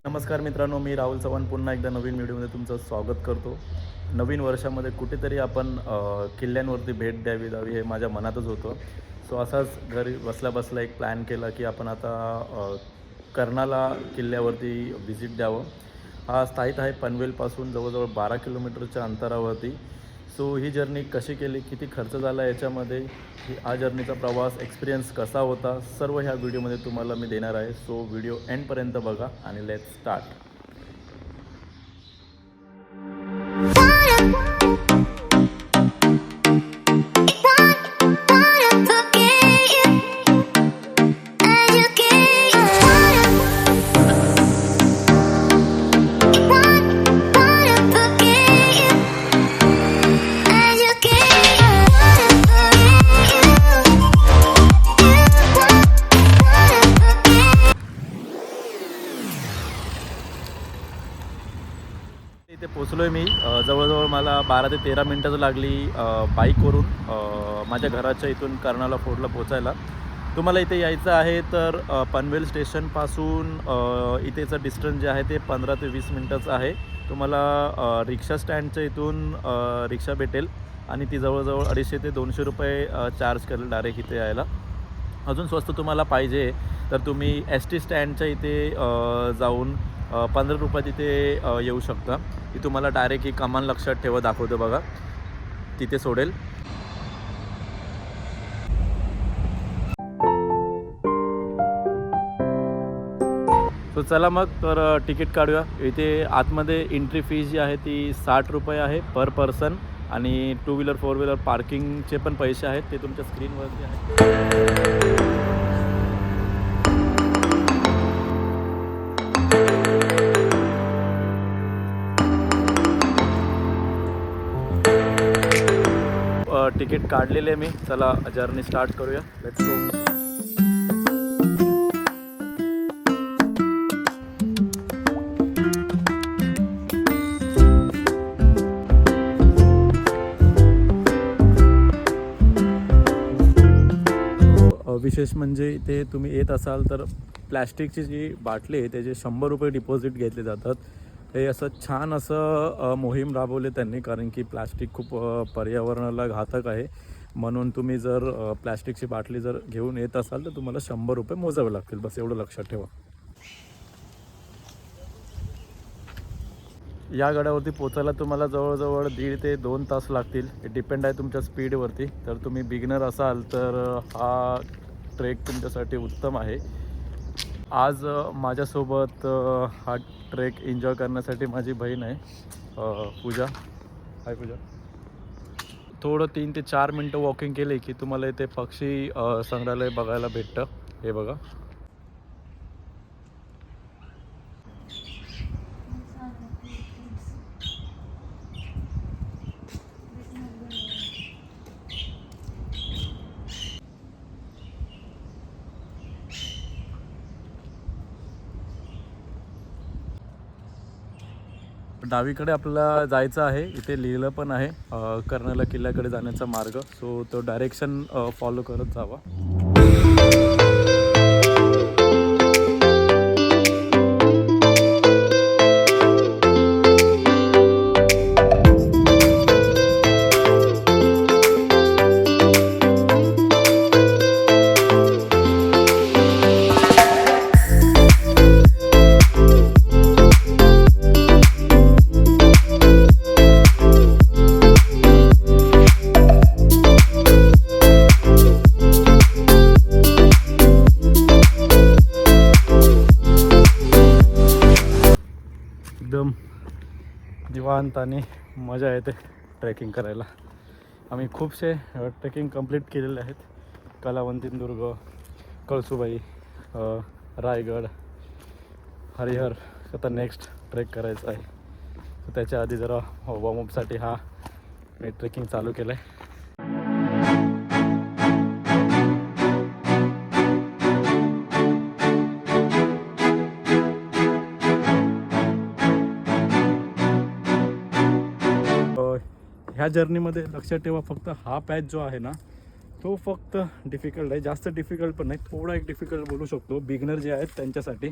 नमस्कार मित्रांनो, मी राहुल चव्हाण पुन्हा एकदा नवीन व्हिडिओमध्ये तुमचं स्वागत करतो. नवीन वर्षामध्ये कुठेतरी आपण किल्ल्यांवरती भेट द्यावी हे माझ्या मनातच होतं. सो असाच घरी बसल्या एक प्लॅन केला की आपण आता कर्नाला किल्ल्यावरती व्हिजिट द्यावं. हा स्थायिक आहे पनवेलपासून जवळजवळ 12 किलोमीटरच्या अंतरावरती. सो ही जर्नी कशी केली, किती खर्च झाला याच्यामध्ये, हा जर्नीचा प्रवास एक्सपिरियन्स कसा होता, सर्व ह्या व्हिडिओमध्ये तुम्हाला मी देणार आहे. सो व्हिडिओ एंडपर्यंत बघा आणि लेट्स स्टार्ट. इथे पोचलो आहे मी. जवळजवळ मला 12 ते 13 मिनटं लागली बाईकवरून माझ्या घराच्या इथून कर्नाला फोर्टला पोचायला. तुम्हाला इथे यायचं आहे तर पनवेल स्टेशनपासून इथेचं डिस्टन्स जे आहे ते 15 ते 20 मिनटाचं आहे. तुम्हाला रिक्षा स्टँडच्या इथून रिक्षा भेटेल आणि ती जवळजवळ 250 ते 200 रुपये चार्ज करेल डायरेक्ट इथे यायला. अजून स्वस्त तुम्हाला पाहिजे तर तुम्ही ST स्टँडच्या इथे जाऊन 15 रुपयात इथे येऊ शकता. ती तुम्हाला डायरेक्ट ही कमान लक्षात ठेवा दाखवतो बघा, तिथे सोडेल. सो चला मग तर तिकीट काढूया. इथे आतमध्ये एंट्री फीज जी आहे ती 60 रुपये आहे पर पर्सन आणि 2 व्हीलर 4 व्हीलर पार्किंगचे पण पैसे आहेत ते तुमच्या स्क्रीनवरती आहेत. तिकीट काढलेले मी. चला जर्नी स्टार्ट करूया. Let's go. विशेष म्हणजे इथे तुम्ही येत असाल तर प्लॅस्टिकची जी बाटली आहे त्याचे 100 रुपये डिपॉझिट घेतले जातात. हे असं छान असं मोहीम राबवले त्यांनी, कारण की प्लॅस्टिक खूप पर्यावरणाला घातक आहे. म्हणून तुम्ही जर प्लॅस्टिकची बाटली जर घेऊन येत असाल तर तुम्हाला 100 रुपये मोजावे लागतील. बस एवढं लक्षात ठेवा. या गडावरती पोचायला तुम्हाला जवळजवळ 1.5 ते 2 तास लागतील. हे डिपेंड आहे तुमच्या स्पीडवरती. तर तुम्ही बिगिनर असाल तर हा ट्रेक तुमच्यासाठी उत्तम आहे. आज माझ्यासोबत हा ट्रेक एन्जॉय करण्यासाठी माझी बहीण आहे पूजा. हाय पूजा. थोडं 3 ते 4 मिनटं वॉकिंग केली की तुम्हाला इथे पक्षी संग्रहालय बघायला भेटतं. हे बघा. डावीकडे आपल्याला जायचं आहे. इथे लिहिलं पण आहे कर्नाला किल्ल्याकडे जाण्याचा मार्ग. सो तो डायरेक्शन फॉलो करत जावा. एकदम निवांत आणि मजा येते ट्रेकिंग करायला. आम्ही खूपसे ट्रेकिंग कंप्लीट केलेले आहेत. कलावंतीन दुर्ग, कळसुबाई, रायगड, हरिहर. आता नेक्स्ट ट्रेक करायचं आहे. तर त्याच्या आधी जरा वॉर्मअपसाठी हा मी ट्रेकिंग चालू केलं आहे. ह्या जर्नीमध्ये लक्षात ठेवा, फक्त हा पॅच जो आहे ना तो फक्त डिफिकल्ट आहे, जास्त डिफिकल्ट पण नाही, थोडा एक डिफिकल्ट बोलू शकतो बिगनर जे आहेत त्यांच्यासाठी.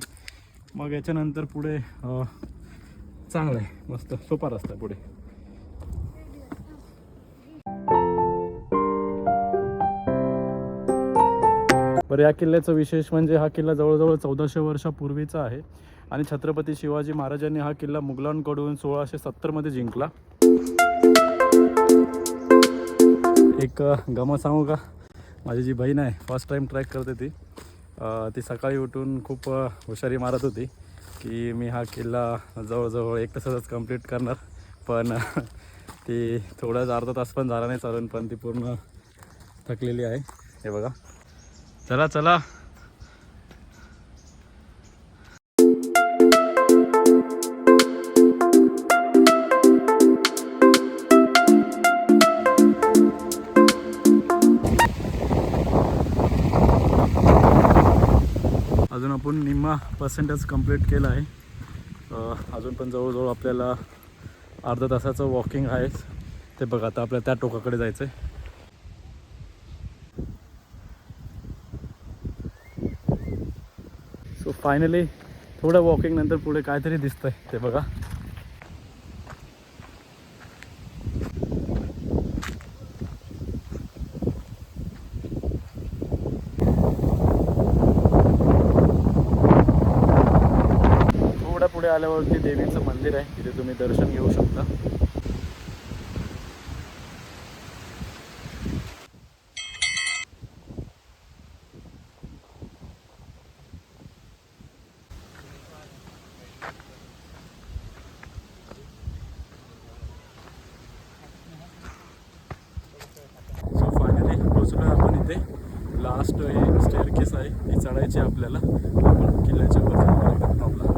मग याच्यानंतर पुढे चांगलं आहे, मस्त सोपा रस्ता आहे पुढे. बरं, या किल्ल्याचं विशेष म्हणजे हा किल्ला जवळजवळ 1400 वर्षापूर्वीचा आहे आणि छत्रपती शिवाजी महाराजांनी हा किल्ला मुघलांकडून 1670 जिंकला. एक गमत सांगू का, माझी जी बहीण आहे फर्स्ट टाईम ट्रॅक करते ती सकाळी उठून खूप हुशारी मारत होती की मी हा किल्ला जवळजवळ 1 तासातच कंप्लीट करणार, पण ती थोडाच अर्धा तास पण झाला नाही चालून, पण ती पूर्ण थकलेली आहे. हे बघा, चला चला. अजून आपण निम्मा पर्सेंटेज कंप्लीट केलं आहे. अजून पण जवळजवळ आपल्याला अर्धा तासाचं वॉकिंग आहे. ते बघा, आता आपल्याला त्या टोकाकडे जायचं आहे. सो फायनली थोडं वॉकिंग नंतर पुढे काहीतरी दिसतंय, ते बघा. थोडं पुढे आल्यावरती देवीचं मंदिर आहे, तिथे तुम्ही दर्शन घेऊ शकता. सो फायनली पोचलो आपण इथे. लास्ट स्टेअरकेस आहे, ती चढायची आपल्याला. आपण किल्ल्याच्या वरती टॉपला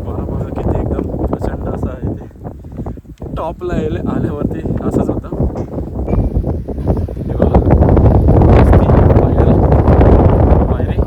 बघा, बघा किती एकदम प्रचंड असं आहे ते. टॉपला आल्यावरती असंच होतं. हे बघा, पायरी.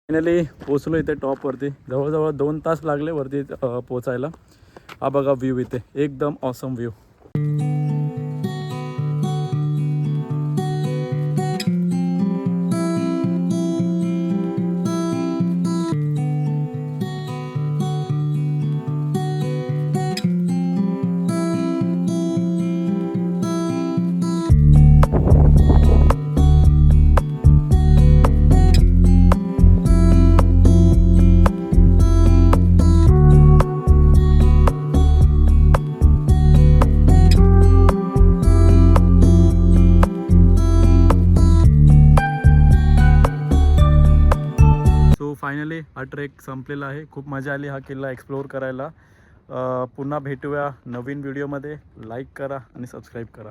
फायनली पोचलो इथे टॉपवरती. जवळजवळ 2 तास लागले वरती पोचायला. हा बघा व्ह्यू इथे, एकदम ऑसम व्ह्यू. फायनली हा ट्रेक संपलेला आहे. खूप मजा आली हा किल्ला एक्सप्लोअर करायला. पुन्हा भेटूया नवीन व्हिडिओमध्ये. लाईक करा आणि सबस्क्राईब करा.